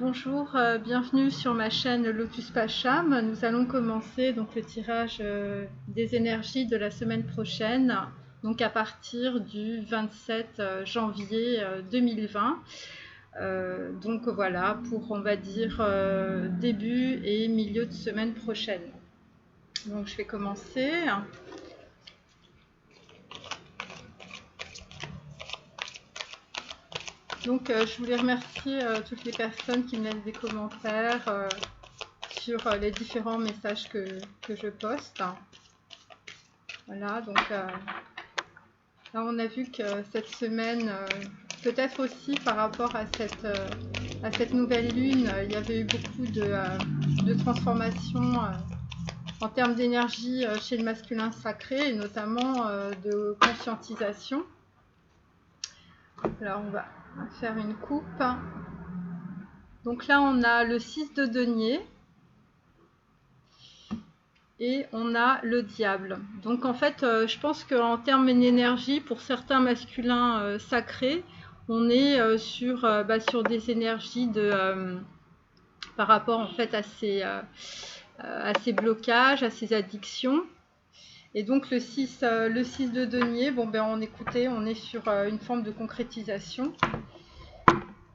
Bonjour, bienvenue sur ma chaîne Lotus Pacham. Nous allons commencer donc le tirage des énergies de la semaine prochaine, donc à partir du 27 janvier 2020. Donc voilà, pour on va dire début et milieu de semaine prochaine. Donc je vais commencer. Donc je voulais remercier toutes les personnes qui me laissent des commentaires sur les différents messages que je poste. Voilà, donc là on a vu que cette semaine, peut-être aussi par rapport à cette nouvelle lune, il y avait eu beaucoup de transformations en termes d'énergie chez le masculin sacré et notamment de conscientisation. Alors on va faire une coupe. Donc là on a le 6 de denier et on a le diable. Donc en fait je pense qu'en termes d'énergie, pour certains masculins sacrés, on est sur des énergies par rapport en fait à ces blocages, à ces addictions. Et donc le 6 de denier, on est sur une forme de concrétisation.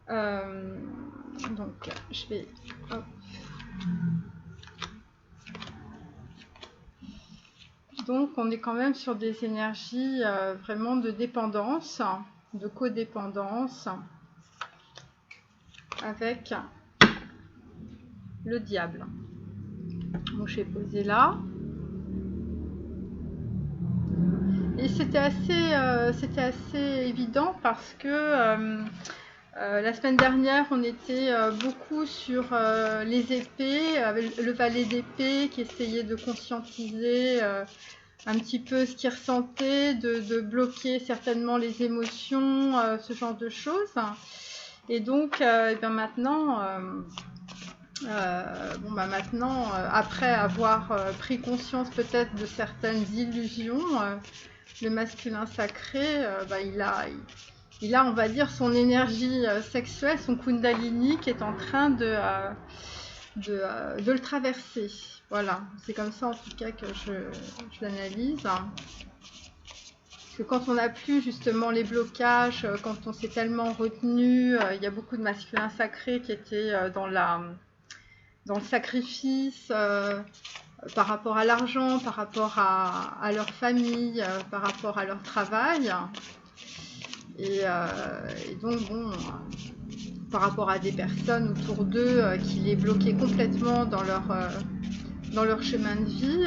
Donc je vais... Hop. Donc on est quand même sur des énergies vraiment de dépendance, de codépendance, avec le diable. Donc je vais poser là. Et c'était assez évident parce que la semaine dernière, on était beaucoup sur les épées, avec le valet d'épée qui essayait de conscientiser un petit peu ce qu'il ressentait, de bloquer certainement les émotions, ce genre de choses. Et donc, maintenant, après avoir pris conscience peut-être de certaines illusions, le masculin sacré, il a, on va dire, son énergie sexuelle, son kundalini qui est en train de le traverser. Voilà, c'est comme ça en tout cas que je l'analyse. Parce que quand on n'a plus justement les blocages, quand on s'est tellement retenu, il y a beaucoup de masculins sacrés qui étaient dans le sacrifice, par rapport à l'argent, par rapport à leur famille, par rapport à leur travail. Et donc, par rapport à des personnes autour d'eux qui les bloquaient complètement dans leur chemin de vie.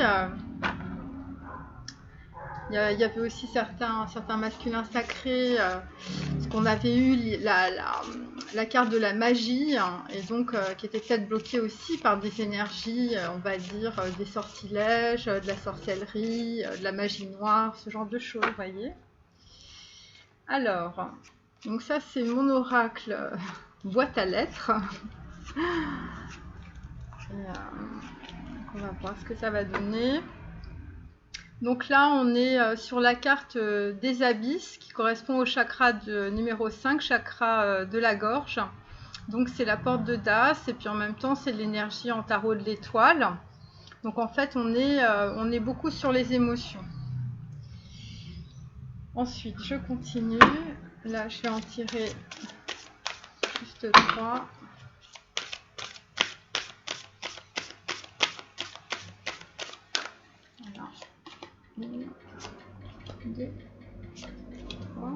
Il y avait aussi certains masculins sacrés, parce qu'on avait eu la carte de la magie, et donc qui était peut-être bloquée aussi par des énergies, on va dire, des sortilèges, de la sorcellerie, de la magie noire, ce genre de choses, vous voyez. Alors, donc ça c'est mon oracle boîte à lettres. On va voir ce que ça va donner. Donc là, on est sur la carte des abysses qui correspond au chakra numéro 5, chakra de la gorge. Donc c'est la porte de Das et puis en même temps, c'est l'énergie en tarot de l'étoile. Donc en fait, on est beaucoup sur les émotions. Ensuite, je continue. Là, je vais en tirer juste 3. Voilà. 1, 2, 3.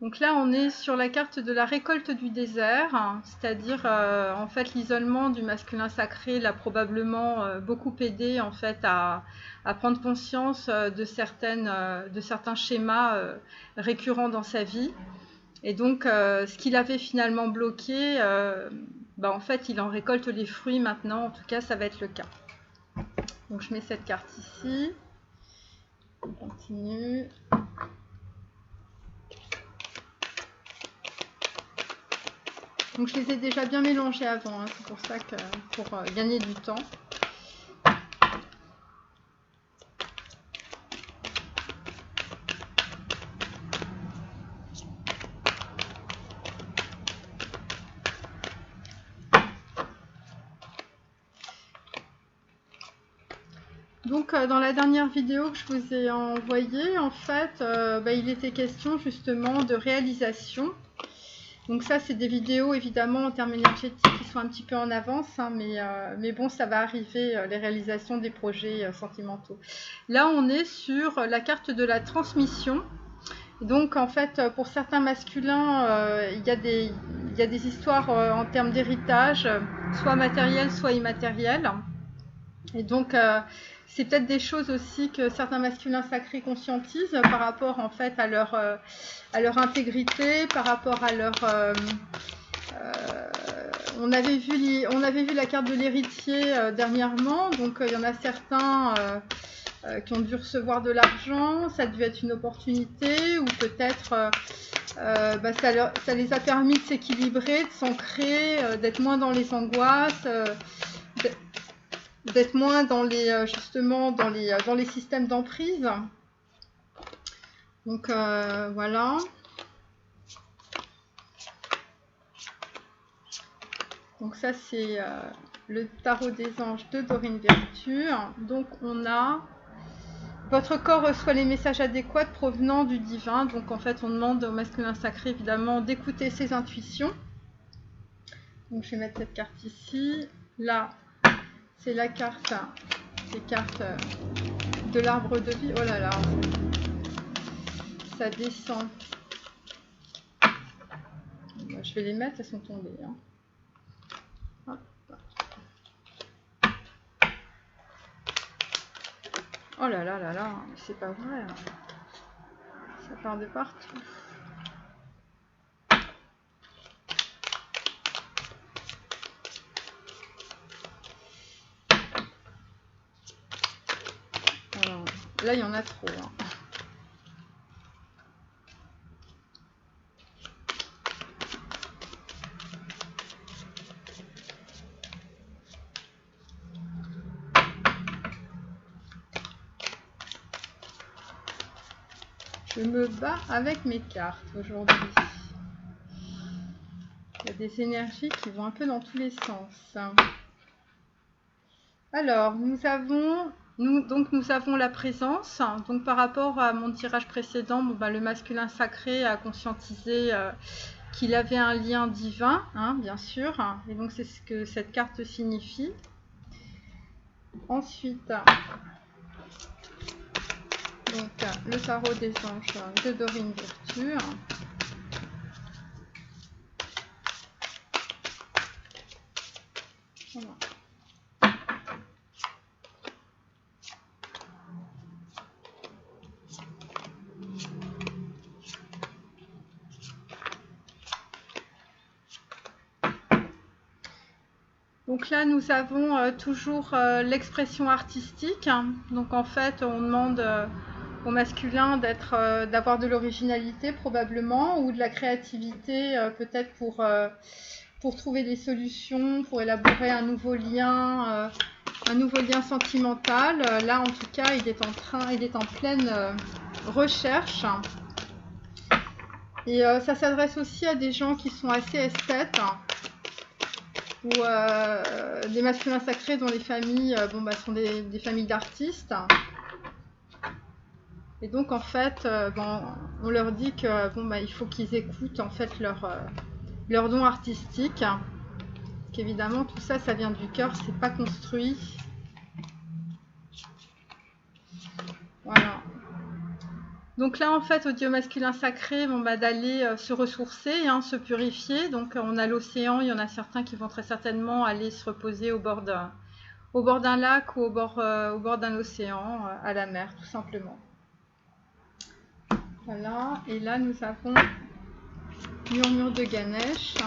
Donc là, on est sur la carte de la récolte du désert, c'est-à-dire en fait l'isolement du masculin sacré l'a probablement beaucoup aidé en fait à prendre conscience de certains schémas récurrents dans sa vie. Et donc, ce qu'il avait finalement bloqué, en fait, il en récolte les fruits maintenant. En tout cas, ça va être le cas. Donc, je mets cette carte ici. On continue. Donc je les ai déjà bien mélangés avant, c'est pour ça que pour gagner du temps. Donc, dans la dernière vidéo que je vous ai envoyée, en fait, il était question justement de réalisation. Donc ça, c'est des vidéos évidemment en termes énergétiques qui sont un petit peu en avance, hein, mais bon, ça va arriver, les réalisations des projets sentimentaux. Là, on est sur la carte de la transmission. Donc en fait, pour certains masculins, il y a des histoires en termes d'héritage, soit matériel, soit immatériel. Et donc, c'est peut-être des choses aussi que certains masculins sacrés conscientisent par rapport en fait à leur intégrité, par rapport à leur... on avait vu la carte de l'héritier dernièrement, donc il y en a certains qui ont dû recevoir de l'argent, ça a dû être une opportunité, ou peut-être ça les a permis de s'équilibrer, de s'ancrer, d'être moins dans les angoisses, d'être moins dans les dans les systèmes d'emprise. Donc voilà. Donc ça c'est le tarot des anges de Dorine Virtue. Donc on a votre corps reçoit les messages adéquats provenant du divin. Donc en fait on demande au masculin sacré évidemment d'écouter ses intuitions. Donc je vais mettre cette carte ici. Là c'est la carte, les cartes de l'arbre de vie. Oh là là, ça descend. Je vais les mettre, elles sont tombées. Hein. Hop. Oh là là là là, c'est pas vrai. Hein. Ça part de partout. Alors, là, il y en a trop. Hein. Je me bats avec mes cartes aujourd'hui. Il y a des énergies qui vont un peu dans tous les sens. Alors, nous avons la présence. Donc, par rapport à mon tirage précédent, le masculin sacré a conscientisé qu'il avait un lien divin, hein, bien sûr. Et donc, c'est ce que cette carte signifie. Ensuite, donc, le tarot des anges de Dorine Virtue. Voilà. Donc là, nous avons toujours l'expression artistique. Donc en fait, on demande au masculin d'avoir de l'originalité probablement, ou de la créativité peut-être pour trouver des solutions, pour élaborer un nouveau lien sentimental. Là, en tout cas, il est en pleine recherche. Et ça s'adresse aussi à des gens qui sont assez esthètes, ou des masculins sacrés dont les familles sont des familles d'artistes. Et donc en fait, on leur dit que il faut qu'ils écoutent en fait leur don artistique. Qu'évidemment tout ça, ça vient du cœur, c'est pas construit. Voilà. Donc là en fait, au dieu masculin sacré, d'aller se ressourcer, hein, se purifier. Donc on a l'océan, il y en a certains qui vont très certainement aller se reposer au bord d'un lac, ou au bord d'un océan, à la mer tout simplement. Voilà, et là nous avons Murmure de Ganesh.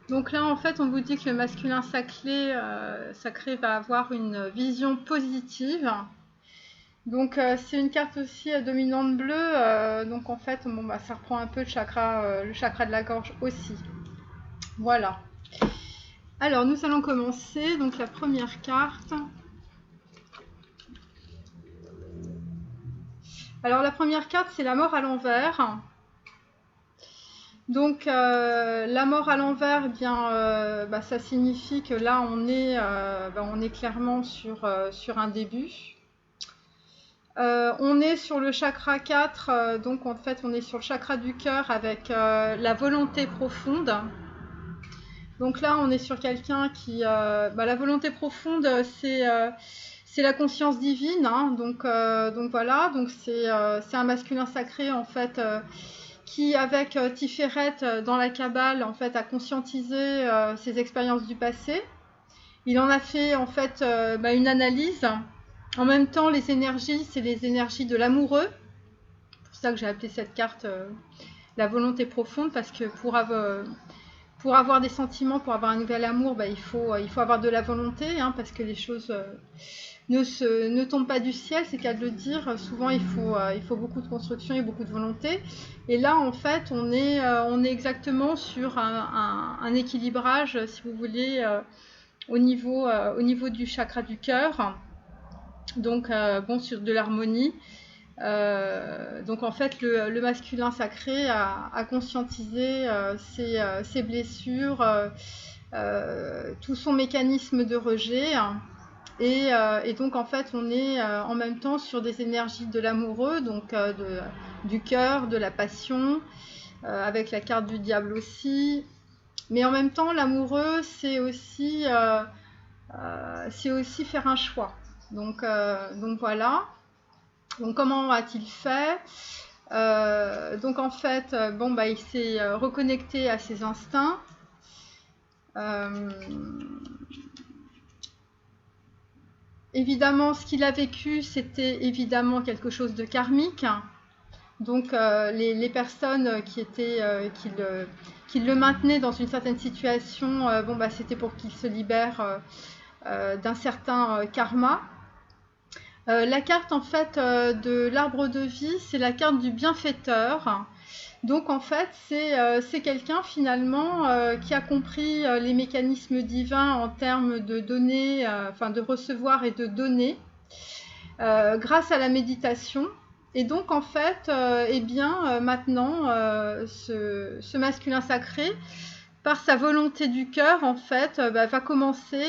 Donc là, en fait, on vous dit que le masculin sacré, va avoir une vision positive. Donc c'est une carte aussi dominante bleue, donc en fait, bon, bah, ça reprend un peu le chakra de la gorge aussi. Voilà. Alors, nous allons commencer. Donc la première carte. Alors la première carte, c'est la mort à l'envers. Donc la mort à l'envers, eh bien, bah, ça signifie que là on est clairement sur un début. On est sur le chakra 4, donc en fait on est sur le chakra du cœur avec la volonté profonde. Donc là on est sur quelqu'un qui... bah, la volonté profonde, c'est la conscience divine, hein, donc voilà, donc c'est un masculin sacré en fait qui, avec Tiferet dans la Kabbale, en fait, a conscientisé ses expériences du passé. Il en a fait en fait bah, une analyse. En même temps, les énergies, c'est les énergies de l'amoureux. C'est pour ça que j'ai appelé cette carte la volonté profonde, parce que pour avoir des sentiments, pour avoir un nouvel amour, bah, il faut avoir de la volonté, hein, parce que les choses ne tombent pas du ciel, c'est qu'à le dire. Souvent, il faut beaucoup de construction et beaucoup de volonté. Et là, en fait, on est exactement sur un équilibrage, si vous voulez, au niveau du chakra du cœur. Donc, bon, sur de l'harmonie. Donc en fait le masculin sacré a conscientisé ses blessures, tout son mécanisme de rejet, et donc en fait on est en même temps sur des énergies de l'amoureux, donc du cœur, de la passion, avec la carte du diable aussi, mais en même temps l'amoureux c'est aussi faire un choix, donc voilà. Donc comment a-t-il fait? Donc en fait, bon, bah, il s'est reconnecté à ses instincts. Évidemment, ce qu'il a vécu, c'était évidemment quelque chose de karmique. Donc les personnes qui le maintenaient dans une certaine situation, bon, bah, c'était pour qu'il se libère d'un certain karma. La carte en fait de l'arbre de vie, c'est la carte du bienfaiteur. Donc en fait c'est quelqu'un finalement qui a compris les mécanismes divins en termes de donner, enfin de recevoir et de donner grâce à la méditation. Et donc en fait eh bien maintenant ce masculin sacré, par sa volonté du cœur en fait, va commencer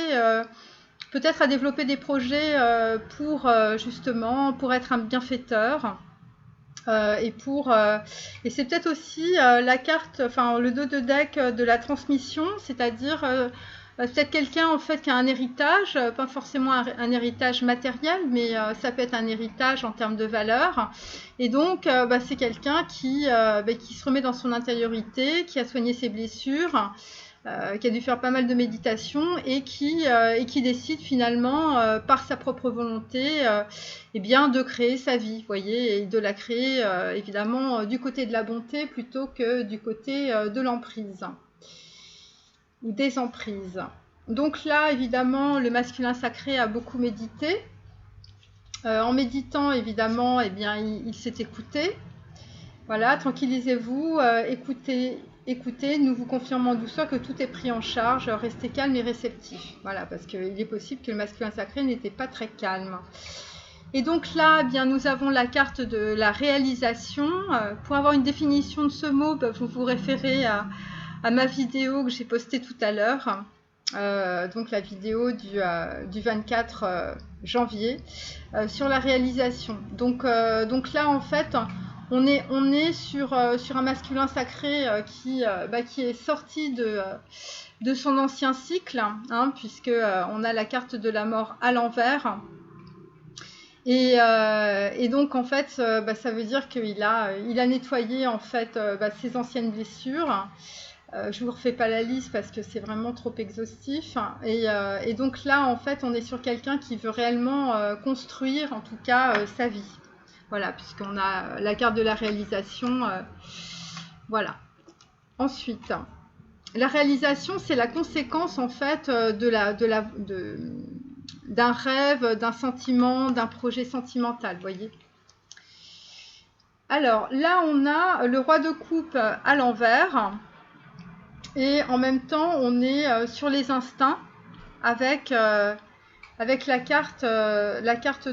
peut-être à développer des projets pour justement pour être un bienfaiteur, et c'est peut-être aussi la carte, enfin le dos de deck de la transmission, c'est-à-dire peut-être quelqu'un en fait qui a un héritage, pas forcément un héritage matériel, mais ça peut être un héritage en termes de valeur, et donc c'est quelqu'un qui se remet dans son intériorité, qui a soigné ses blessures, qui a dû faire pas mal de méditation, et qui décide finalement par sa propre volonté eh bien, de créer sa vie, vous voyez, et de la créer évidemment du côté de la bonté plutôt que du côté de l'emprise ou des emprises. Donc là évidemment le masculin sacré a beaucoup médité. En méditant évidemment, eh bien, il s'est écouté. Voilà, tranquillisez-vous, écoutez, nous vous confirmons en douceur que tout est pris en charge, restez calme et réceptif. Voilà, parce qu'il est possible que le masculin sacré n'était pas très calme. Et donc là, eh bien, nous avons la carte de la réalisation. Pour avoir une définition de ce mot, vous vous référez à ma vidéo que j'ai postée tout à l'heure. Donc la vidéo du 24 janvier sur la réalisation. Donc là, en fait... On est sur un masculin sacré qui est sorti de son ancien cycle, hein, puisque on a la carte de la mort à l'envers. Et donc en fait, ça veut dire qu'il a nettoyé en fait ses anciennes blessures. Je vous refais pas la liste parce que c'est vraiment trop exhaustif. Et donc là, en fait, on est sur quelqu'un qui veut réellement construire, en tout cas, sa vie. Voilà, puisqu'on a la carte de la réalisation. Voilà. Ensuite, la réalisation, c'est la conséquence en fait d'un rêve, d'un sentiment, d'un projet sentimental, vous voyez. Alors là, on a le roi de coupe à l'envers et en même temps, on est sur les instincts avec la carte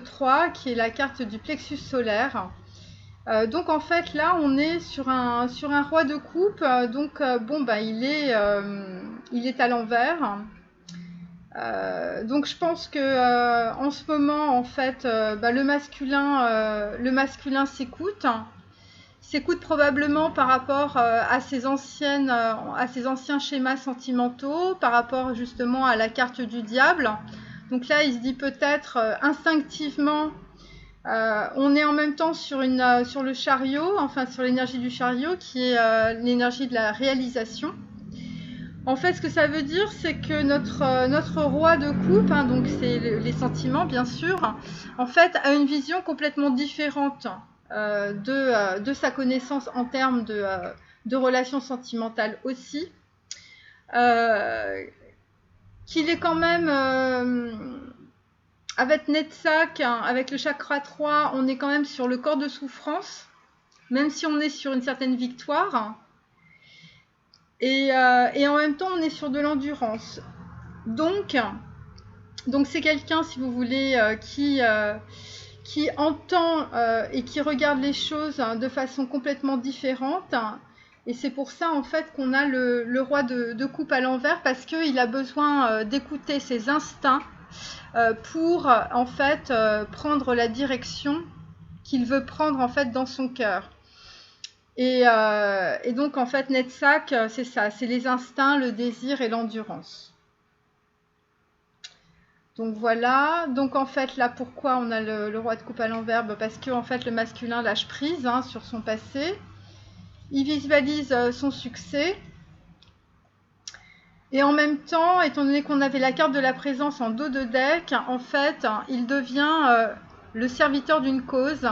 3 qui est la carte du plexus solaire. Donc en fait là on est sur un roi de coupe, donc bon bah il est à l'envers. Donc je pense que en ce moment en fait bah, le masculin s'écoute probablement par rapport à ses anciens schémas sentimentaux, par rapport justement à la carte du diable. Donc là il se dit peut-être instinctivement. On est en même temps sur le chariot, enfin sur l'énergie du chariot qui est l'énergie de la réalisation. En fait, ce que ça veut dire, c'est que notre roi de coupe, hein, donc c'est les sentiments bien sûr, en fait a une vision complètement différente de sa connaissance en termes de relations sentimentales aussi. Qu'il est quand même... avec Netzach, avec le chakra 3, on est quand même sur le corps de souffrance, même si on est sur une certaine victoire. Et en même temps, on est sur de l'endurance. Donc c'est quelqu'un, si vous voulez, qui entend et qui regarde les choses de façon complètement différente. Et c'est pour ça, en fait, qu'on a le roi de coupe à l'envers, parce qu'il a besoin d'écouter ses instincts pour en fait prendre la direction qu'il veut prendre en fait dans son cœur. Et donc en fait Netzach, c'est ça, c'est les instincts, le désir et l'endurance. Donc voilà, donc en fait là pourquoi on a le roi de coupe à l'envers, parce que en fait le masculin lâche prise sur son passé, il visualise son succès. Et en même temps, étant donné qu'on avait la carte de la présence en dos de deck, en fait, il devient le serviteur d'une cause.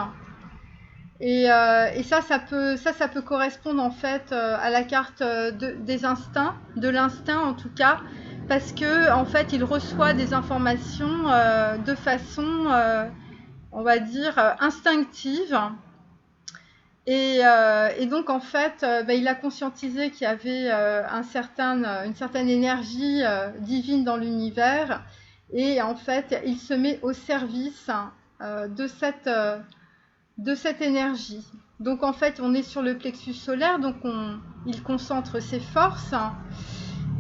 Et ça peut correspondre en fait à la carte des instincts, de l'instinct en tout cas, parce que en fait, il reçoit des informations de façon, on va dire, instinctive. Et donc en fait, il a conscientisé qu'il y avait une certaine énergie divine dans l'univers, et en fait, il se met au service de cette énergie. Donc en fait, on est sur le plexus solaire, donc il concentre ses forces,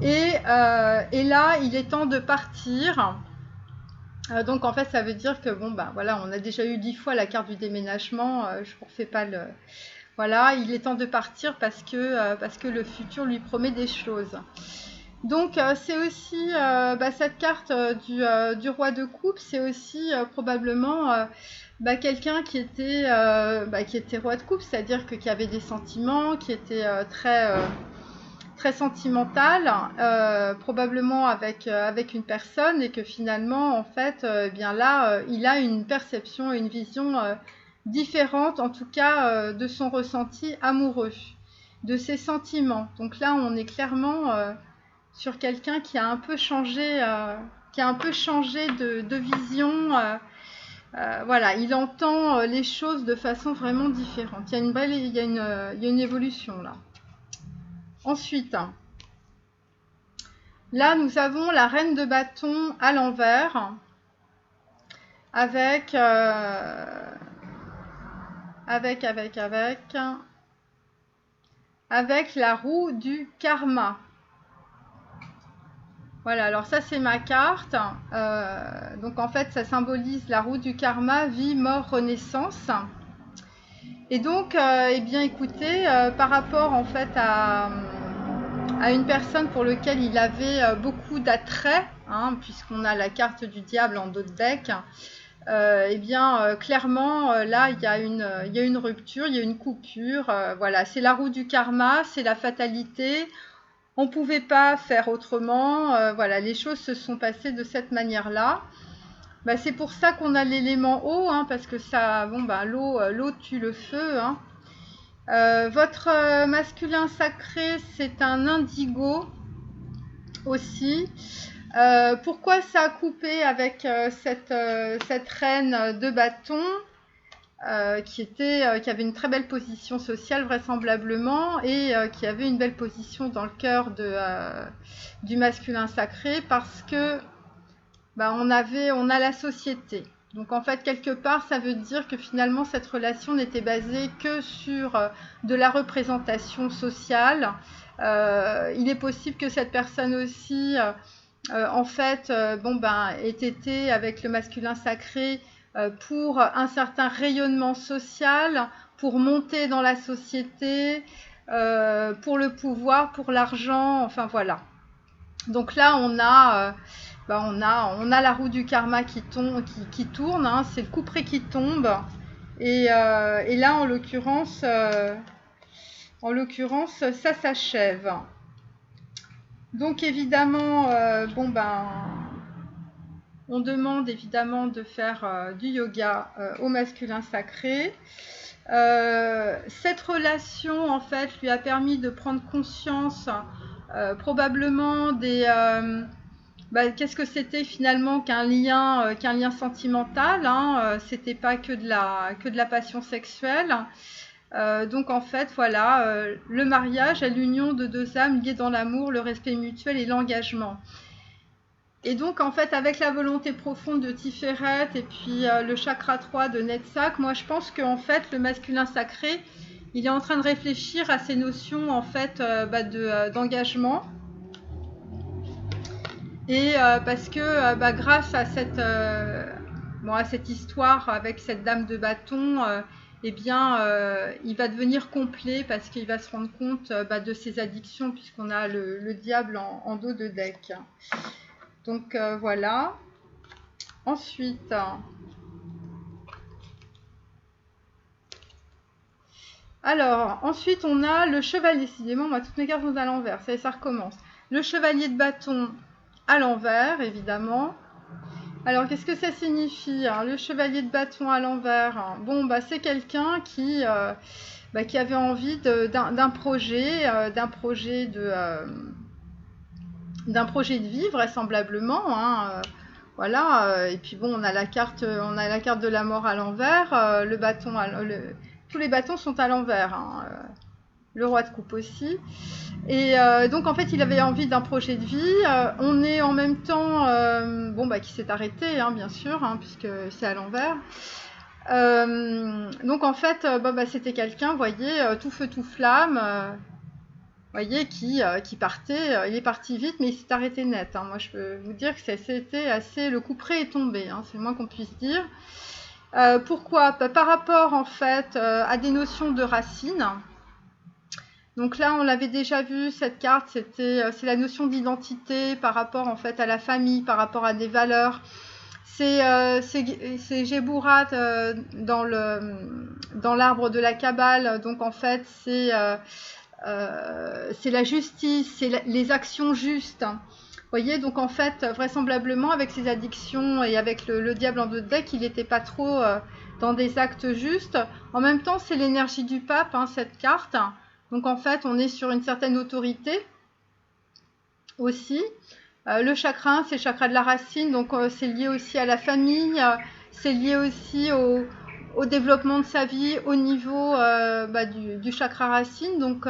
et là, il est temps de partir. Donc en fait, ça veut dire que bon voilà, on a déjà eu 10 fois la carte du déménagement. Je ne refais pas le. Voilà, il est temps de partir parce que le futur lui promet des choses. Donc c'est aussi cette carte du roi de coupe, c'est aussi probablement quelqu'un qui était roi de coupe, c'est-à-dire qui avait des sentiments, qui était très sentimental, probablement avec une personne, et que finalement en fait il a une perception et une vision différente, en tout cas de son ressenti amoureux, de ses sentiments. Donc là on est clairement sur quelqu'un qui a un peu changé de vision. Voilà, il entend les choses de façon vraiment différente. Il y a une évolution là. Ensuite, là nous avons la reine de bâton à l'envers avec la roue du karma. Voilà, alors ça c'est ma carte. Donc en fait ça symbolise la roue du karma, vie, mort, renaissance. Et donc, eh bien écoutez, par rapport en fait à une personne pour laquelle il avait beaucoup d'attrait, puisqu'on a la carte du diable en dos de deck, eh bien clairement là il y a une rupture, il y a une coupure. Voilà, c'est la roue du karma, c'est la fatalité. On ne pouvait pas faire autrement. Voilà, les choses se sont passées de cette manière-là. C'est pour ça qu'on a l'élément eau, parce que ça, l'eau tue le feu. Votre masculin sacré, c'est un indigo aussi. Pourquoi ça a coupé avec cette reine de bâton qui avait une très belle position sociale vraisemblablement et qui avait une belle position dans le cœur du masculin sacré parce que on a la société. Donc en fait, quelque part, ça veut dire que finalement, cette relation n'était basée que sur de la représentation sociale. Il est possible que cette personne aussi, en fait, ait été avec le masculin sacré pour un certain rayonnement social, pour monter dans la société, pour le pouvoir, pour l'argent, enfin voilà. Donc là, on a la roue du karma qui tourne, hein, c'est le couperet qui tombe. Et là, en l'occurrence, ça s'achève. Donc évidemment, on demande évidemment de faire du yoga au masculin sacré. Cette relation, en fait, lui a permis de prendre conscience probablement qu'est-ce que c'était finalement qu'un lien sentimental, hein, c'était pas que de la passion sexuelle. Donc en fait, voilà, le mariage est l'union de deux âmes liées dans l'amour, le respect mutuel et l'engagement. Et donc en fait, avec la volonté profonde de Tiferet et puis le chakra 3 de Netzach, moi je pense qu'en fait, le masculin sacré, il est en train de réfléchir à ces notions en fait d'engagement. Et parce que grâce à cette histoire avec cette dame de bâton, il va devenir complet parce qu'il va se rendre compte de ses addictions puisqu'on a le diable en dos de deck. Donc voilà. Ensuite, on a le chevalier. Décidément, moi toutes mes cartes sont à l'envers. Ça recommence. Le chevalier de bâton à l'envers, évidemment. Alors, qu'est-ce que ça signifie, hein, le chevalier de bâton à l'envers? Bon, c'est quelqu'un qui avait envie d'un projet de vie, vraisemblablement. Hein, voilà. Et puis bon, on a la carte de la mort à l'envers. Tous les bâtons sont à l'envers. Hein, le roi de coupe aussi. Et donc en fait il avait envie d'un projet de vie. On est en même temps qui s'est arrêté, hein, bien sûr, hein, puisque c'est à l'envers. Donc en fait c'était quelqu'un, vous voyez, tout feu tout flamme, voyez, qui partait. Il est parti vite, mais il s'est arrêté net, hein. Moi je peux vous dire que c'était assez, le couperet est tombé, hein, c'est le moins qu'on puisse dire. Pourquoi? Par rapport en fait à des notions de racines. Donc là, on l'avait déjà vu, cette carte, c'est la notion d'identité par rapport en fait à la famille, par rapport à des valeurs. C'est Géburat dans l'arbre de la Kabbale. Donc en fait, c'est la justice, c'est les actions justes. Vous voyez, donc en fait, vraisemblablement, avec ses addictions et avec le diable en deux de deck, il n'était pas trop dans des actes justes. En même temps, c'est l'énergie du pape, hein, cette carte. Donc en fait, on est sur une certaine autorité aussi. Le chakra 1, c'est le chakra de la racine, donc c'est lié aussi à la famille, c'est lié aussi au développement de sa vie au niveau du chakra racine. Donc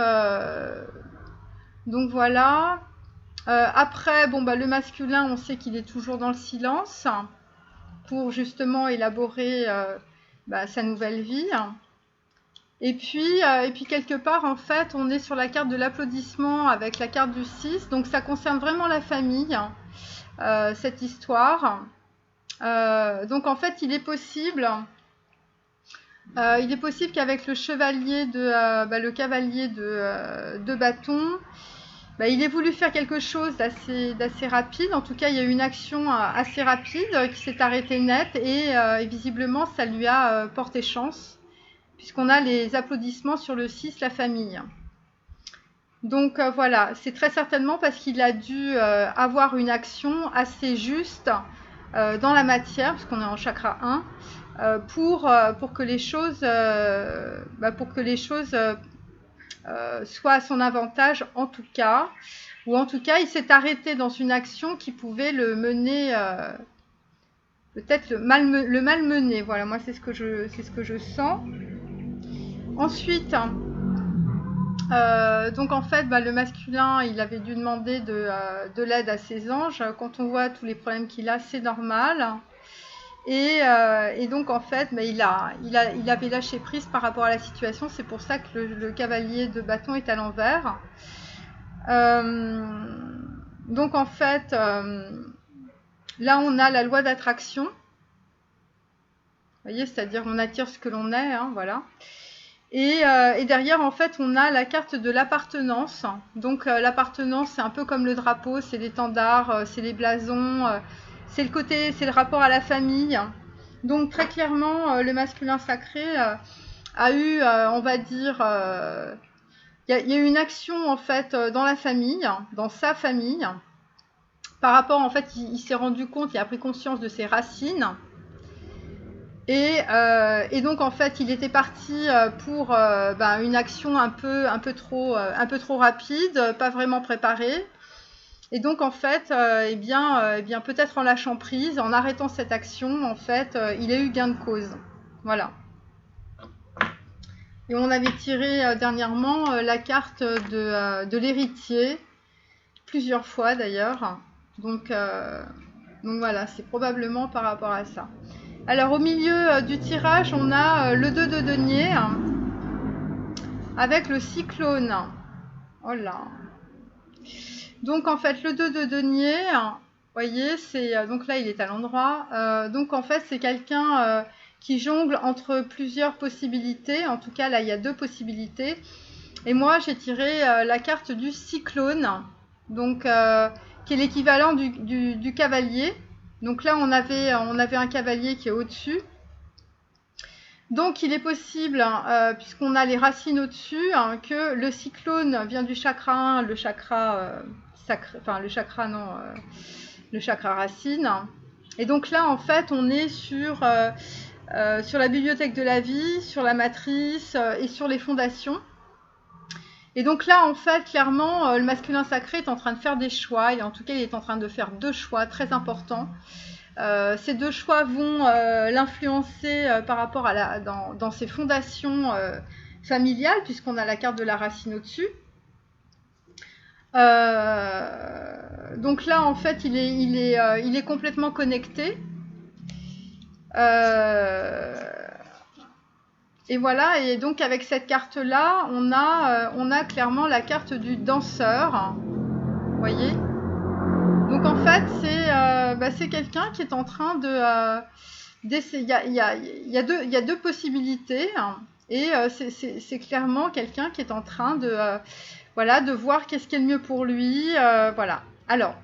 voilà. Après, le masculin, on sait qu'il est toujours dans le silence pour justement élaborer sa nouvelle vie. Et puis quelque part, en fait, on est sur la carte de l'applaudissement avec la carte du 6. Donc, ça concerne vraiment la famille, cette histoire. Donc, en fait, il est possible qu'avec le chevalier le cavalier de bâton, il ait voulu faire quelque chose d'assez rapide. En tout cas, il y a eu une action assez rapide qui s'est arrêtée net et visiblement, ça lui a porté chance. Puisqu'on a les applaudissements sur le 6, la famille. Donc voilà, c'est très certainement parce qu'il a dû avoir une action assez juste dans la matière, puisqu'on est en chakra 1, pour que les choses, soient à son avantage en tout cas, ou en tout cas il s'est arrêté dans une action qui pouvait le mener, peut-être le malmener. Voilà, moi c'est ce que je sens. Ensuite, donc en fait, le masculin, il avait dû demander de l'aide à ses anges. Quand on voit tous les problèmes qu'il a, c'est normal. Et donc en fait, il avait lâché prise par rapport à la situation. C'est pour ça que le cavalier de bâton est à l'envers. Donc en fait, là on a la loi d'attraction. Vous voyez, c'est-à-dire on attire ce que l'on est, hein, voilà. Et derrière, en fait, on a la carte de l'appartenance. Donc l'appartenance, c'est un peu comme le drapeau, c'est l'étendard, c'est les blasons, c'est le rapport à la famille. Donc très clairement, le masculin sacré a eu, on va dire, il y a eu une action en fait dans la famille, dans sa famille, par rapport, en fait, il s'est rendu compte, il a pris conscience de ses racines. Et donc en fait il était parti pour une action un peu trop rapide, pas vraiment préparée. Et donc en fait peut-être en lâchant prise, en arrêtant cette action, en fait il a eu gain de cause. Voilà. Et on avait tiré dernièrement la carte de l'héritier, plusieurs fois d'ailleurs. Donc voilà, c'est probablement par rapport à ça. Alors au milieu du tirage, on a le 2 de denier avec le cyclone. Oh là. Donc en fait le 2 de denier, vous voyez, donc là il est à l'endroit. Donc en fait c'est quelqu'un qui jongle entre plusieurs possibilités. En tout cas là il y a 2 possibilités. Et moi j'ai tiré la carte du cyclone, donc qui est l'équivalent du cavalier. Donc là, on avait un cavalier qui est au-dessus. Donc, il est possible, puisqu'on a les racines au-dessus, que le cyclone vient du chakra 1, le chakra racine. Et donc là, en fait, on est sur la bibliothèque de la vie, sur la matrice et sur les fondations. Et donc là, en fait, clairement, le masculin sacré est en train de faire des choix. Et en tout cas, il est en train de faire 2 choix très importants. Ces 2 choix vont l'influencer par rapport à dans ses fondations familiales, puisqu'on a la carte de la racine au-dessus. Donc là, en fait, il est complètement connecté. Et voilà, et donc avec cette carte-là, on a clairement la carte du danseur. Vous voyez ? Donc en fait, c'est quelqu'un qui est en train d'essayer. Il y a 2 possibilités, hein, et c'est clairement quelqu'un qui est en train de voir qu'est-ce qui est le mieux pour lui. Voilà. Alors,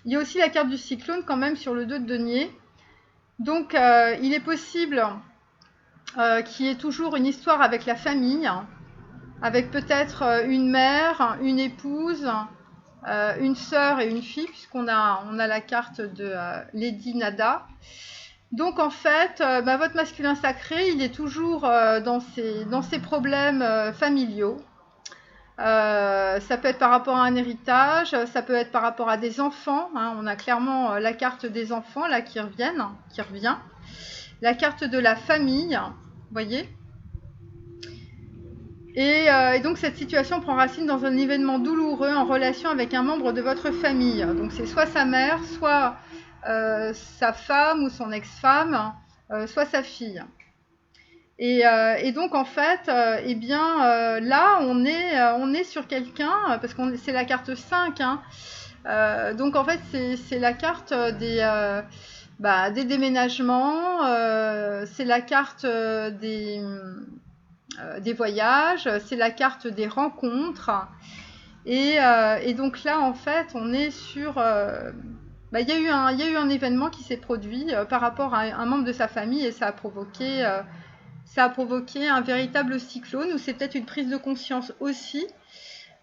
il y a aussi la carte du cyclone quand même sur le 2 de denier. Donc il est possible qu'il y ait toujours une histoire avec la famille, avec peut-être une mère, une épouse, une sœur et une fille, puisqu'on a la carte de Lady Nada. Donc en fait, votre masculin sacré, il est toujours dans ses problèmes familiaux. Ça peut être par rapport à un héritage, ça peut être par rapport à des enfants, hein. On a clairement la carte des enfants là qui revient. La carte de la famille, vous voyez. Et donc cette situation prend racine dans un événement douloureux en relation avec un membre de votre famille. Donc c'est soit sa mère, soit sa femme ou son ex-femme, soit sa fille. Et donc en fait, là on est sur quelqu'un, parce que c'est la carte 5, hein. Donc en fait c'est la carte des déménagements, c'est la carte des voyages, c'est la carte des rencontres. Et donc là, en fait, on est sur... il y a eu un événement qui s'est produit par rapport à un membre de sa famille, et ça a provoqué un véritable cyclone, ou c'est peut-être une prise de conscience aussi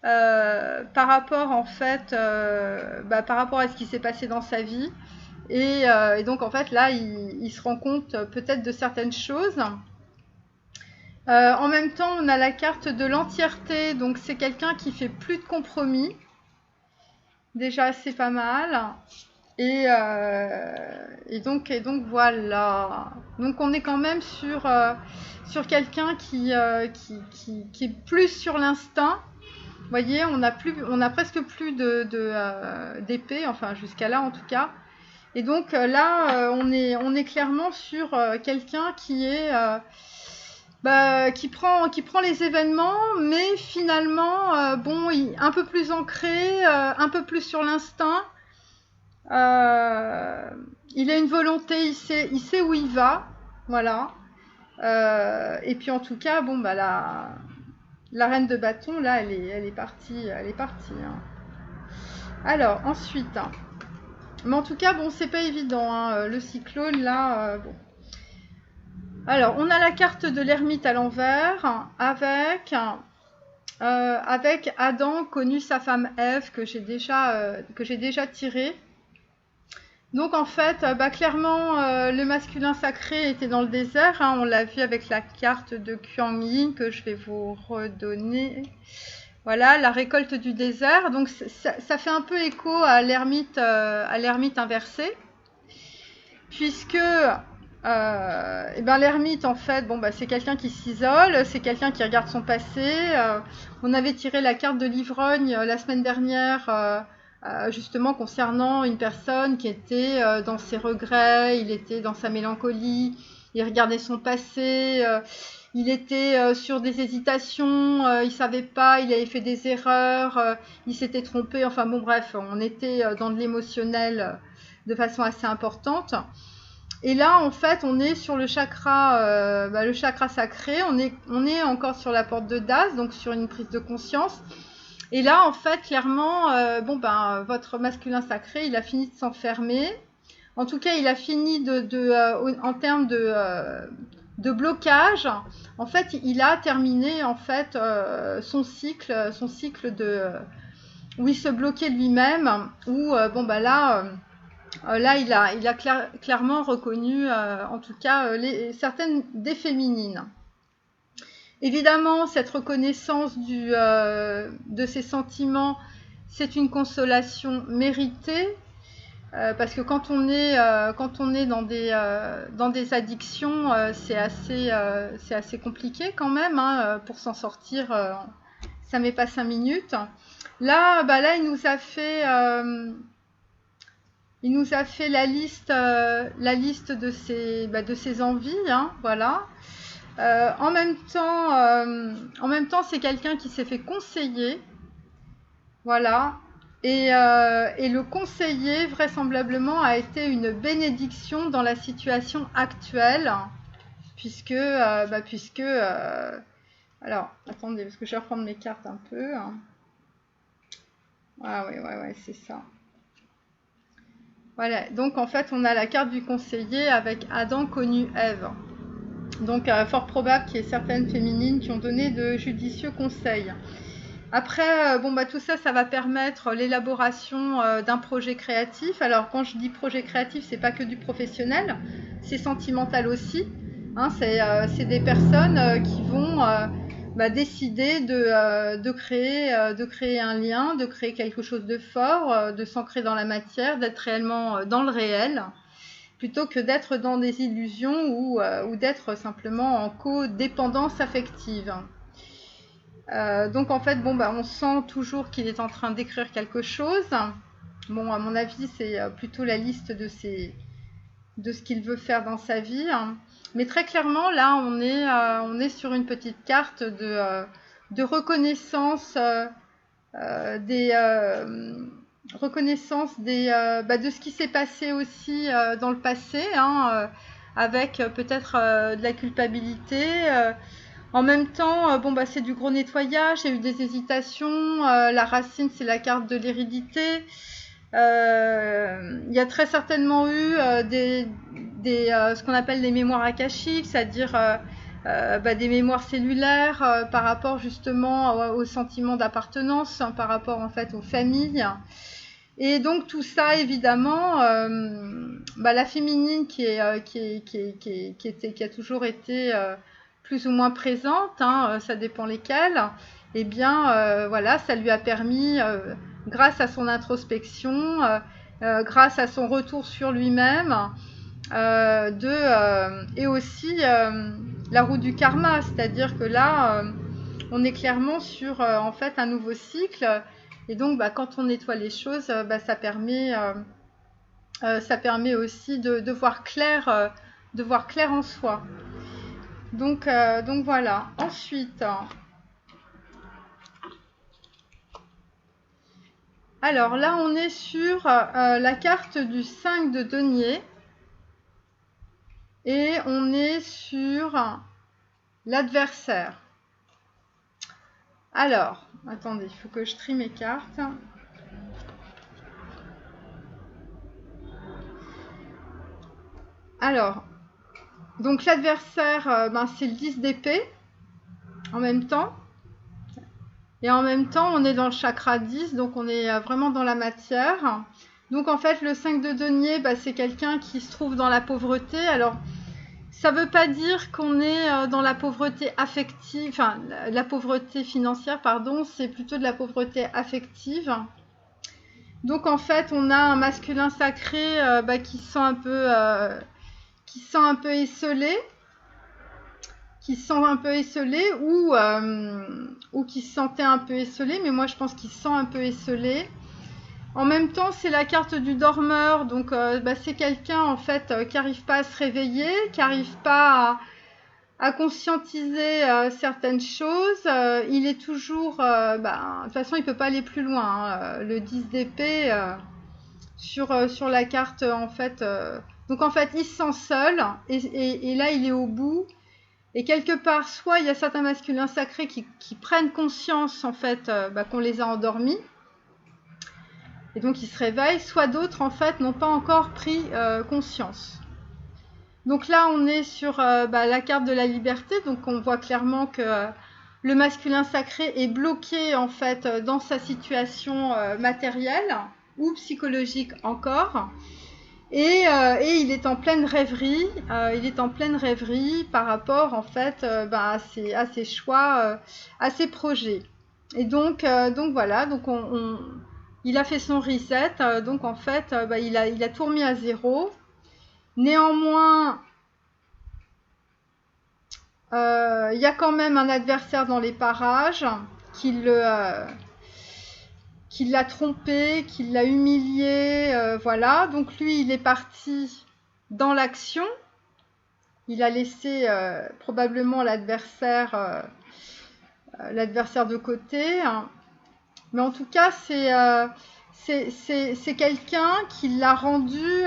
par rapport en fait par rapport à ce qui s'est passé dans sa vie. Et donc en fait là il se rend compte peut-être de certaines choses. En même temps on a la carte de l'entièreté, donc c'est quelqu'un qui fait plus de compromis. Déjà c'est pas mal. Et donc voilà. Donc on est quand même sur quelqu'un qui est plus sur l'instinct. Vous voyez, on a presque plus d'épée, enfin jusqu'à là en tout cas. Et donc là, on est clairement sur quelqu'un qui est qui prend les événements, mais finalement, bon, un peu plus ancré, un peu plus sur l'instinct. Il a une volonté, il sait où il va, voilà. Et puis en tout cas, bon, bah la reine de bâton, là, elle est partie, hein. Alors ensuite, mais en tout cas, bon, c'est pas évident, hein, le cyclone là, bon. Alors, on a la carte de l'ermite à l'envers avec Adam connu sa femme Ève que j'ai déjà tirée. Donc en fait, clairement, le masculin sacré était dans le désert, hein, on l'a vu avec la carte de Kuan Yin que je vais vous redonner. Voilà, la récolte du désert. Donc ça fait un peu écho à l'ermite inversé, puisque l'ermite en fait, bon, c'est quelqu'un qui s'isole, c'est quelqu'un qui regarde son passé. On avait tiré la carte de l'ivrogne la semaine dernière. Justement concernant une personne qui était dans ses regrets, il était dans sa mélancolie, il regardait son passé, il était sur des hésitations, il savait pas, il avait fait des erreurs, il s'était trompé, enfin bon bref, on était dans de l'émotionnel de façon assez importante. Et là en fait on est sur le chakra sacré, on est encore sur la porte de Das, donc sur une prise de conscience. Et là, en fait, clairement, votre masculin sacré, il a fini de s'enfermer. En tout cas, il a fini en termes de blocage. En fait, il a terminé en fait son cycle où il se bloquait lui-même. Où là, il a clairement reconnu, en tout cas, certaines des féminines. Évidemment, cette reconnaissance de ses sentiments, c'est une consolation méritée, parce que quand on est dans des addictions, c'est assez compliqué quand même, hein, pour s'en sortir. Ça met pas 5 minutes. Là, il nous a fait la liste de ses envies, hein, voilà. En même temps, c'est quelqu'un qui s'est fait conseiller, voilà, et le conseiller vraisemblablement a été une bénédiction dans la situation actuelle, puisque alors attendez, parce que je vais reprendre mes cartes un peu, hein. Ah ouais, c'est ça. Voilà, donc en fait on a la carte du conseiller avec Adam connu Ève. Donc fort probable qu'il y ait certaines féminines qui ont donné de judicieux conseils. Après, tout ça, ça va permettre l'élaboration d'un projet créatif. Alors quand je dis projet créatif, c'est pas que du professionnel, c'est sentimental aussi, hein, c'est des personnes qui vont décider de créer un lien, de créer quelque chose de fort, de s'ancrer dans la matière, d'être réellement dans le réel, plutôt que d'être dans des illusions ou d'être simplement en codépendance affective. Donc en fait, on sent toujours qu'il est en train d'écrire quelque chose. Bon, à mon avis, c'est plutôt la liste de ce qu'il veut faire dans sa vie. Mais très clairement, là, on est sur une petite carte de reconnaissance de ce qui s'est passé aussi dans le passé, hein, avec peut-être de la culpabilité. En même temps, c'est du gros nettoyage, il y a eu des hésitations, la racine c'est la carte de l'hérédité. Il y a très certainement eu ce qu'on appelle des mémoires akashiques, c'est-à-dire des mémoires cellulaires par rapport justement au sentiment d'appartenance, hein, par rapport en fait aux familles. Et donc tout ça, évidemment, la féminine qui a toujours été plus ou moins présente, hein, ça dépend lesquelles, eh bien, voilà, ça lui a permis, grâce à son introspection, grâce à son retour sur lui-même, et aussi la roue du karma, c'est-à-dire que là, on est clairement sur en fait un nouveau cycle, et donc quand on nettoie les choses, ça permet aussi de voir clair en soi. Donc voilà. Ensuite, alors là on est sur la carte du 5 de denier. Et on est sur l'adversaire. Alors, attendez, il faut que je trie mes cartes. Alors, donc l'adversaire, c'est le 10 d'épée en même temps. Et en même temps, on est dans le chakra 10, donc on est vraiment dans la matière. Donc en fait, le 5 de denier, c'est quelqu'un qui se trouve dans la pauvreté. Alors, ça ne veut pas dire qu'on est dans la pauvreté affective, enfin la pauvreté financière, pardon, c'est plutôt de la pauvreté affective. Donc en fait, on a un masculin sacré qui se sent un peu esseulé, ou qui se sentait un peu esseulé, mais moi je pense qu'il se sent un peu esseulé. En même temps, c'est la carte du dormeur, donc c'est quelqu'un en fait qui n'arrive pas à se réveiller, qui n'arrive pas à conscientiser certaines choses. Il est toujours, de toute façon, il ne peut pas aller plus loin, hein, le 10 d'épée sur la carte en fait. Donc en fait, il se sent seul et là, il est au bout. Et quelque part, soit il y a certains masculins sacrés qui prennent conscience en fait qu'on les a endormis. Et donc ils se réveillent, soit d'autres en fait n'ont pas encore pris conscience. Donc là on est sur la carte de la liberté, donc on voit clairement que le masculin sacré est bloqué en fait dans sa situation matérielle ou psychologique encore, et il est en pleine rêverie, par rapport en fait à ses choix, à ses projets. Et donc voilà, donc il a fait son reset, donc en fait, il a tout remis à zéro. Néanmoins, il y a quand même un adversaire dans les parages qui l'a trompé, qui l'a humilié, voilà. Donc lui, il est parti dans l'action. Il a laissé probablement l'adversaire de côté. Mais en tout cas, c'est quelqu'un qui l'a rendu,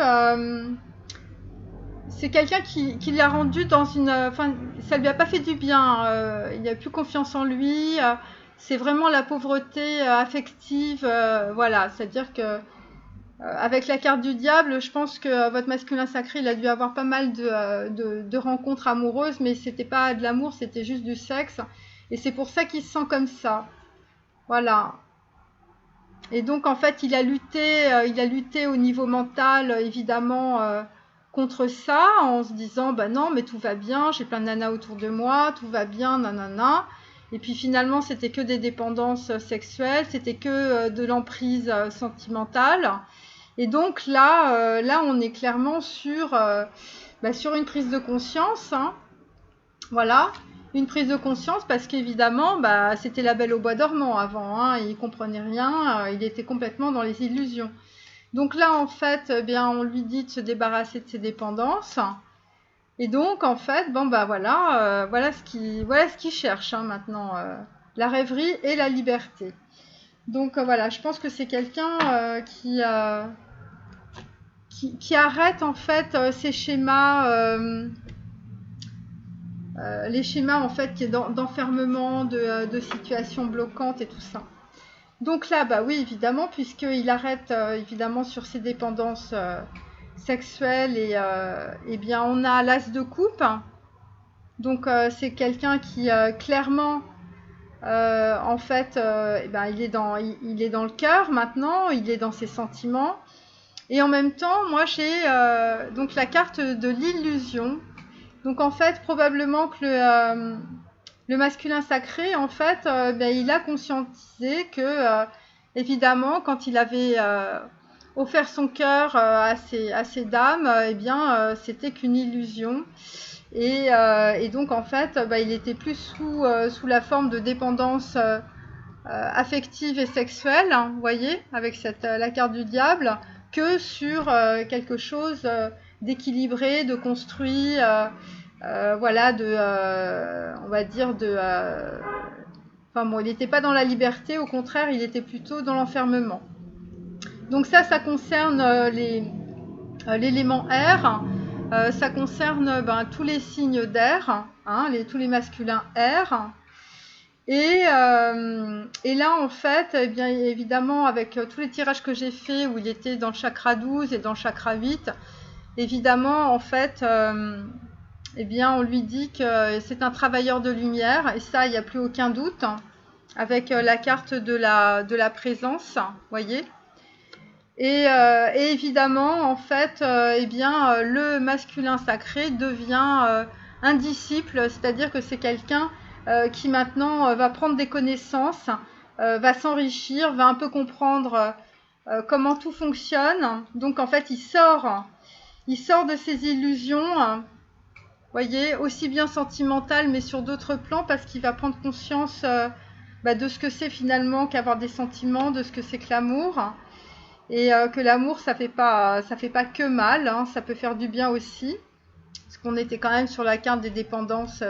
dans une, enfin, ça lui a pas fait du bien. Il n'a plus confiance en lui. C'est vraiment la pauvreté affective, voilà. C'est-à-dire que avec la carte du diable, je pense que votre masculin sacré, il a dû avoir pas mal de rencontres amoureuses, mais c'était pas de l'amour, c'était juste du sexe. Et c'est pour ça qu'il se sent comme ça. Voilà. Et donc en fait il a lutté au niveau mental évidemment contre ça, en se disant non mais tout va bien, j'ai plein de nanas autour de moi, tout va bien, nanana. Et puis finalement c'était que des dépendances sexuelles, c'était que de l'emprise sentimentale. Et donc là on est clairement sur une prise de conscience, hein. Voilà. Une prise de conscience parce qu'évidemment, c'était la Belle au bois dormant avant, hein, il comprenait rien, il était complètement dans les illusions. Donc là, en fait, on lui dit de se débarrasser de ses dépendances. Et donc, en fait, voilà ce qu'il cherche, hein, maintenant, la rêverie et la liberté. Donc voilà, je pense que c'est quelqu'un qui arrête en fait ces schémas. Les schémas en fait d'enfermement, de situations bloquantes et tout ça. Donc là, oui, évidemment, puisqu'il arrête évidemment sur ses dépendances sexuelles, et bien on a l'as de coupe. Donc c'est quelqu'un qui clairement En fait, eh ben, il est dans le cœur maintenant, il est dans ses sentiments. Et en même temps, moi j'ai donc la carte de l'illusion. Donc en fait, probablement que le masculin sacré, en fait, ben, il a conscientisé que, évidemment, quand il avait offert son cœur à ces dames, eh bien, c'était qu'une illusion. Et donc, en fait, bah, il était plus sous la forme de dépendance affective et sexuelle, hein, vous voyez, avec la carte du diable, que sur quelque chose d'équilibré, de construit, voilà, on va dire, enfin bon, il n'était pas dans la liberté, au contraire, il était plutôt dans l'enfermement. Donc ça concerne l'élément air. Ça concerne tous les signes d'air, hein, tous les masculins air. Et là, en fait, eh bien, évidemment, avec tous les tirages que j'ai faits, où il était dans le chakra 12 et dans le chakra 8, évidemment, en fait, eh bien, on lui dit que c'est un travailleur de lumière, et ça, il n'y a plus aucun doute, avec la carte de la présence, voyez. Et évidemment, en fait, eh bien, le masculin sacré devient un disciple, c'est-à-dire que c'est quelqu'un qui maintenant va prendre des connaissances, va s'enrichir, va un peu comprendre comment tout fonctionne. Donc, en fait, il sort de ses illusions, voyez, aussi bien sentimentales, mais sur d'autres plans, parce qu'il va prendre conscience de ce que c'est finalement qu'avoir des sentiments, de ce que c'est que l'amour. Et que l'amour, ça fait pas que mal, hein, ça peut faire du bien aussi. Parce qu'on était quand même sur la carte des dépendances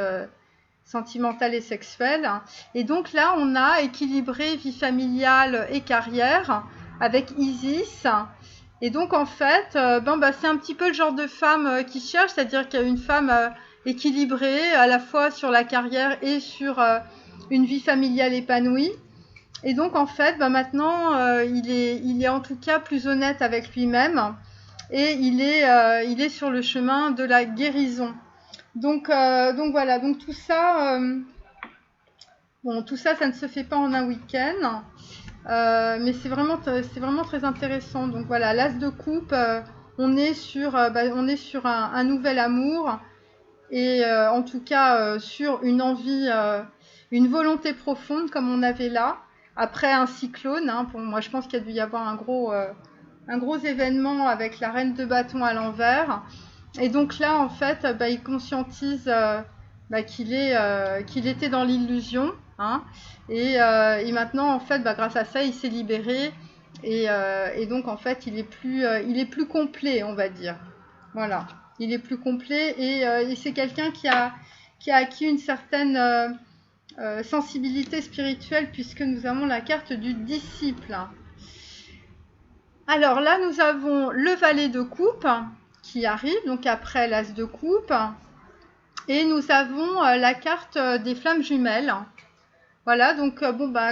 sentimentales et sexuelles. Et donc là, on a équilibré vie familiale et carrière avec Isis. Et donc en fait, c'est un petit peu le genre de femme qui cherche, c'est-à-dire qu'il y a une femme équilibrée à la fois sur la carrière et sur une vie familiale épanouie. Et donc en fait, maintenant, il est en tout cas plus honnête avec lui-même et il est sur le chemin de la guérison. Donc voilà, donc tout ça, ça ne se fait pas en un week-end, mais c'est vraiment très intéressant. Donc voilà, l'as de coupe, on est sur un nouvel amour et en tout cas sur une envie, une volonté profonde comme on avait là. Après un cyclone, hein, pour moi je pense qu'il y a dû y avoir un gros événement avec la reine de bâton à l'envers. Et donc là, en fait, il conscientise qu'il était dans l'illusion. Hein, et maintenant, en fait, grâce à ça, il s'est libéré. Et donc, en fait, il est plus complet, on va dire. Voilà, il est plus complet. Et c'est quelqu'un qui a acquis une certaine sensibilité spirituelle, puisque nous avons la carte du disciple. Alors là, nous avons le valet de coupe qui arrive, donc après l'as de coupe. Et nous avons la carte des flammes jumelles. Voilà, donc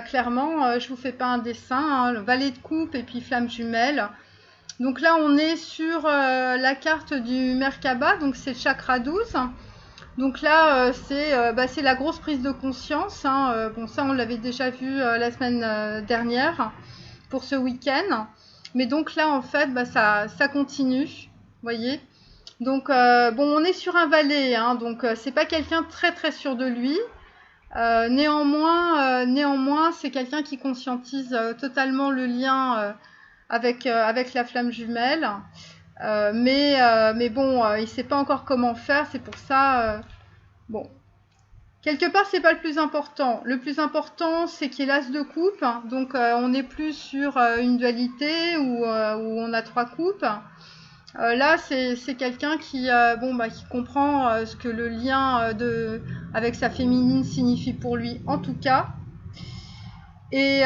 clairement, je vous fais pas un dessin, hein, le valet de coupe et puis flammes jumelles. Donc là, on est sur la carte du Merkaba, donc c'est le chakra 12. Donc là, c'est la grosse prise de conscience. Hein. Bon, ça, on l'avait déjà vu la semaine dernière pour ce week-end. Mais donc là, en fait, ça continue, vous voyez. Donc, on est sur un valet, hein, donc c'est pas quelqu'un très très sûr de lui. Néanmoins, c'est quelqu'un qui conscientise totalement le lien avec la flamme jumelle. Mais bon, il sait pas encore comment faire, c'est pour ça. Bon, quelque part, c'est pas le plus important. Le plus important, c'est qu'il y ait l'as de coupe. Donc, on n'est plus sur une dualité où on a 3 coupes. Là, c'est quelqu'un qui comprend ce que le lien avec sa féminine signifie pour lui, en tout cas. Et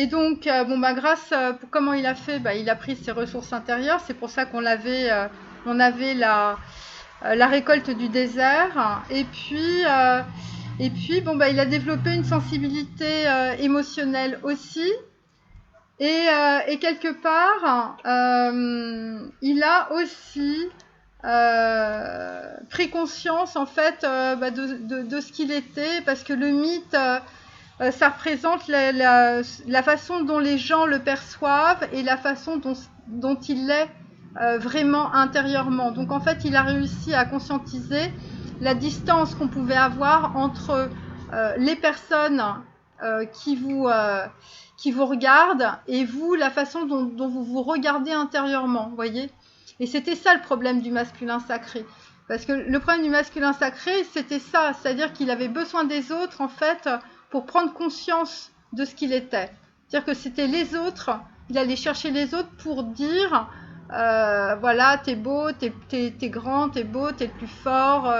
donc, grâce pour comment il a fait, il a pris ses ressources intérieures. C'est pour ça qu'on avait la récolte du désert. Et puis, il a développé une sensibilité émotionnelle aussi. Et quelque part, il a aussi pris conscience en fait de ce qu'il était, parce que le mythe ça représente la façon dont les gens le perçoivent et la façon dont il est vraiment intérieurement. Donc en fait il a réussi à conscientiser la distance qu'on pouvait avoir entre les personnes qui vous regardent et vous, la façon dont vous vous regardez intérieurement, vous voyez. Et c'était ça le problème du masculin sacré. Parce que le problème du masculin sacré, c'était ça, c'est-à-dire qu'il avait besoin des autres, en fait, pour prendre conscience de ce qu'il était. C'est-à-dire que c'était les autres, il allait chercher les autres pour dire, voilà, t'es beau, t'es grand, t'es beau, t'es le plus fort,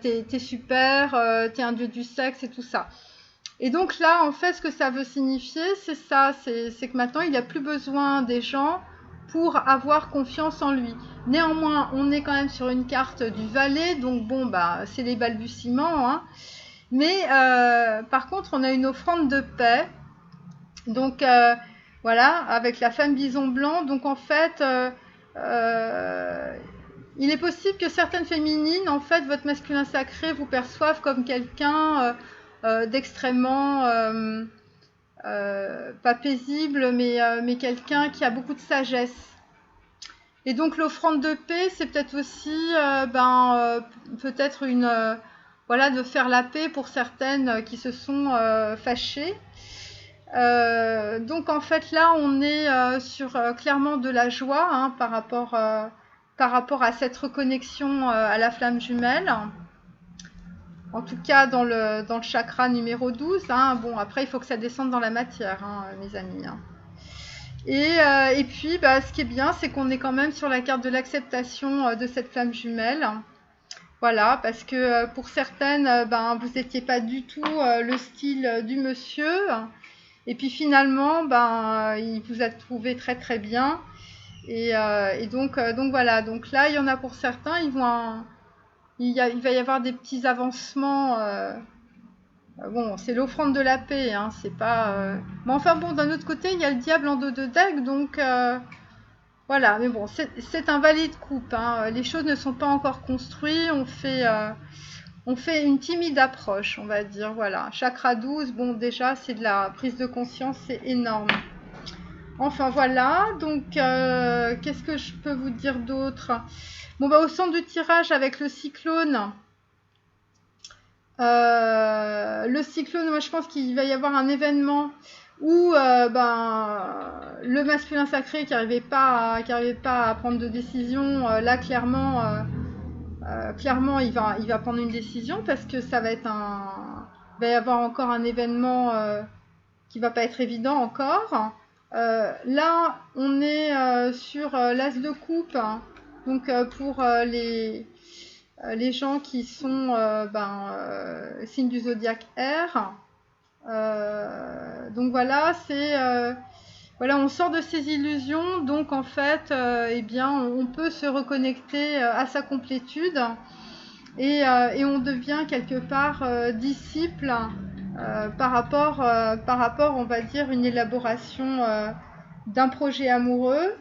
t'es super, t'es un dieu du sexe et tout ça. Et donc là, en fait, ce que ça veut signifier, c'est ça, c'est que maintenant, il n'a plus besoin des gens pour avoir confiance en lui. Néanmoins, on est quand même sur une carte du valet, donc bon, c'est les balbutiements, hein. Mais par contre, on a une offrande de paix, donc voilà, avec la femme bison blanc. Donc en fait, il est possible que certaines féminines, en fait, votre masculin sacré vous perçoivent comme quelqu'un d'extrêmement pas paisible, mais quelqu'un qui a beaucoup de sagesse. Et donc l'offrande de paix, c'est peut-être aussi peut-être une voilà, de faire la paix pour certaines qui se sont fâchées. Donc en fait là on est sur clairement de la joie, hein, par rapport à cette reconnexion à la flamme jumelle. En tout cas dans le chakra numéro 12, hein. Bon, après il faut que ça descende dans la matière, hein, mes amis, hein. Et puis ce qui est bien, c'est qu'on est quand même sur la carte de l'acceptation de cette flamme jumelle. Voilà, parce que pour certaines, vous n'étiez pas du tout le style du monsieur. Et puis finalement, il vous a trouvé très très bien. Et donc voilà, donc là, il y en a pour certains, il va y avoir des petits avancements. Bon, c'est l'offrande de la paix, hein, c'est pas... Mais enfin bon, d'un autre côté, il y a le diable en dos de deck, donc voilà. Mais bon, c'est un valet de coupe, hein. Les choses ne sont pas encore construites, on fait une timide approche, on va dire, voilà. Chakra 12, bon, déjà, c'est de la prise de conscience, c'est énorme. Enfin, voilà, donc, qu'est-ce que je peux vous dire d'autre? Bon, au centre du tirage, avec le cyclone, moi, je pense qu'il va y avoir un événement où, le masculin sacré qui n'arrivait pas à prendre de décision, là, clairement, il va prendre une décision, parce que ça va être il va y avoir encore un événement qui va pas être évident encore. Là, on est sur l'as de coupe, hein. Donc pour les gens qui sont signes du zodiaque R. Donc voilà, voilà, on sort de ces illusions, donc en fait, on peut se reconnecter à sa complétude, et on devient quelque part disciple par rapport, on va dire, une élaboration d'un projet amoureux.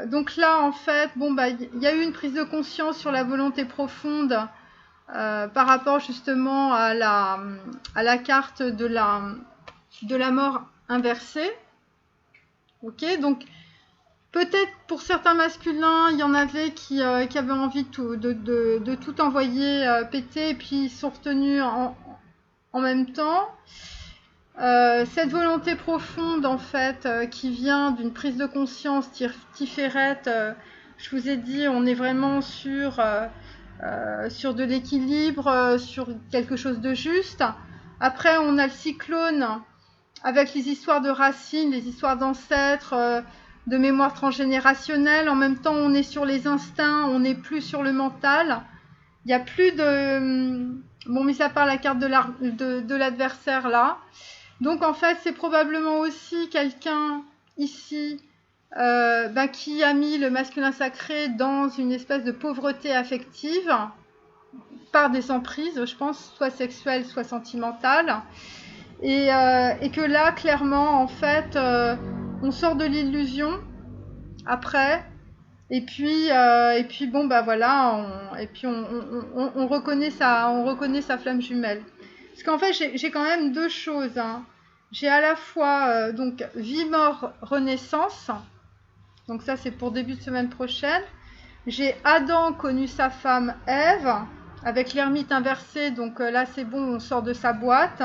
Donc là, en fait, il y a eu une prise de conscience sur la volonté profonde par rapport justement à la carte de la mort inversée. Ok, donc peut-être pour certains masculins, il y en avait qui avaient envie de tout envoyer péter, et puis ils sont retenus en même temps. Cette volonté profonde, en fait, qui vient d'une prise de conscience tiférette, je vous ai dit, on est vraiment sur de l'équilibre, sur quelque chose de juste. Après, on a le cyclone avec les histoires de racines, les histoires d'ancêtres, de mémoire transgénérationnelle. En même temps, on est sur les instincts, on n'est plus sur le mental. Il n'y a plus de... Bon, mis à part la carte de l'adversaire là. Donc en fait, c'est probablement aussi quelqu'un ici qui a mis le masculin sacré dans une espèce de pauvreté affective par des emprises, je pense, soit sexuelles, soit sentimentales. Et que là, clairement, en fait, on sort de l'illusion après, Et puis bon, bah voilà, on on reconnaît sa flamme jumelle. Parce qu'en fait, j'ai quand même deux choses, hein. J'ai à la fois donc vie, mort, renaissance. Donc ça, c'est pour début de semaine prochaine. J'ai Adam connu sa femme Ève avec l'ermite inversé. Donc là, c'est bon, on sort de sa boîte.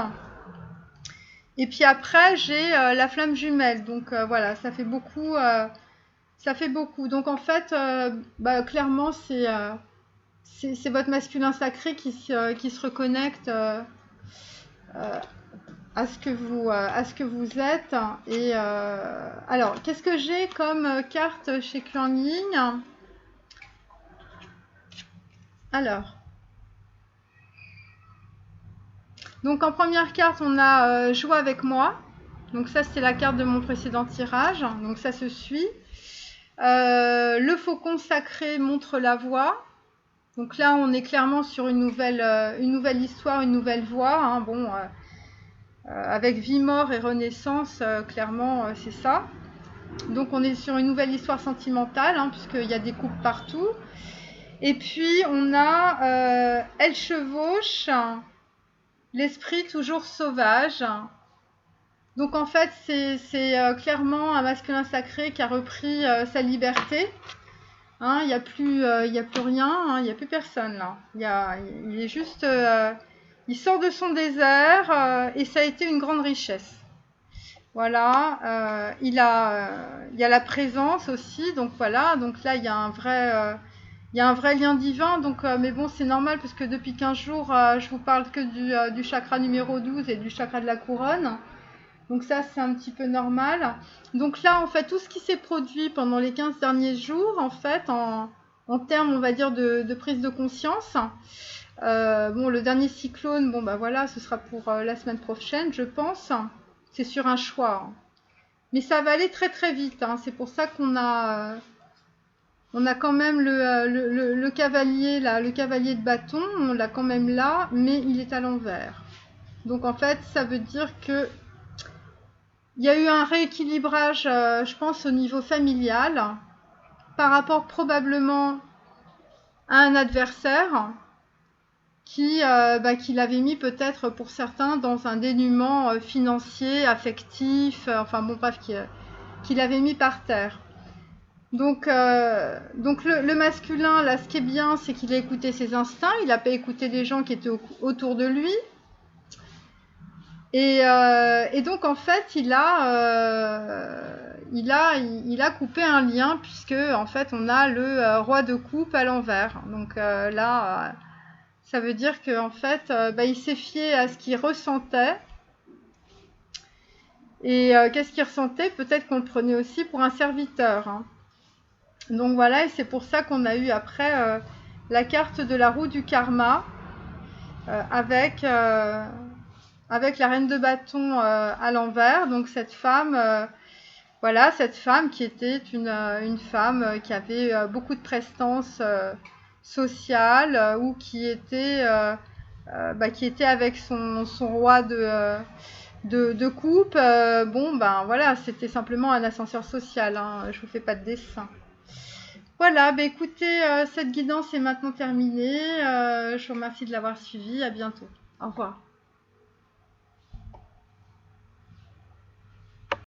Et puis après, j'ai la flamme jumelle. Donc voilà, ça fait beaucoup. Ça fait beaucoup. Donc en fait, bah, clairement, c'est votre masculin sacré qui se reconnecte euh, à ce que vous êtes. Et alors, qu'est-ce que j'ai comme carte chez Kuan Yin? Alors, donc en première carte, on a Joie avec moi. Donc ça, c'est la carte de mon précédent tirage. Donc ça se suit. Le faucon sacré montre la voie. Donc là, on est clairement sur une nouvelle histoire, une nouvelle voie. Hein. Bon, avec vie, mort et renaissance, clairement, c'est ça. Donc on est sur une nouvelle histoire sentimentale, hein, puisqu'il y a des couples partout. Et puis on a Elle chevauche, l'esprit toujours sauvage. Donc en fait, c'est clairement un masculin sacré qui a repris sa liberté. Hein, il n'y a plus rien, hein, il n'y a plus personne là. Il est juste, il sort de son désert et ça a été une grande richesse. Voilà, il y a la présence aussi, donc voilà, donc là il y a il y a un vrai lien divin, donc mais bon c'est normal parce que depuis 15 jours je vous parle que du chakra numéro 12 et du chakra de la couronne. Donc ça, c'est un petit peu normal. Donc là, en fait, tout ce qui s'est produit pendant les 15 derniers jours, en fait, en termes, on va dire, de prise de conscience. Bon, le dernier cyclone, bon, bah voilà, ce sera pour la semaine prochaine, je pense. C'est sur un choix. Mais ça va aller très très vite. Hein. C'est pour ça on a quand même le cavalier, là, le cavalier de bâton, on l'a quand même là, mais il est à l'envers. Donc en fait, ça veut dire que il y a eu un rééquilibrage, je pense, au niveau familial, par rapport probablement à un adversaire qui l'avait mis peut-être pour certains dans un dénuement financier, affectif, enfin bon bref, qui l'avait mis par terre. Donc le masculin, là, ce qui est bien, c'est qu'il a écouté ses instincts, il n'a pas écouté les gens qui étaient autour de lui. Et donc en fait, il a coupé un lien puisque en fait on a le roi de coupe à l'envers. Donc là, ça veut dire que en fait, il s'est fié à ce qu'il ressentait. Et qu'est-ce qu'il ressentait? Peut-être qu'on le prenait aussi pour un serviteur. Hein. Donc voilà, et c'est pour ça qu'on a eu après la carte de la roue du karma avec la reine de bâton à l'envers. Donc cette femme, voilà, cette femme qui était une femme qui avait beaucoup de prestance sociale ou qui était avec son roi de coupe. Bon, ben voilà, c'était simplement un ascenseur social. Hein, je vous fais pas de dessin. Voilà, bah écoutez, cette guidance est maintenant terminée. Je vous remercie de l'avoir suivie. À bientôt. Au revoir.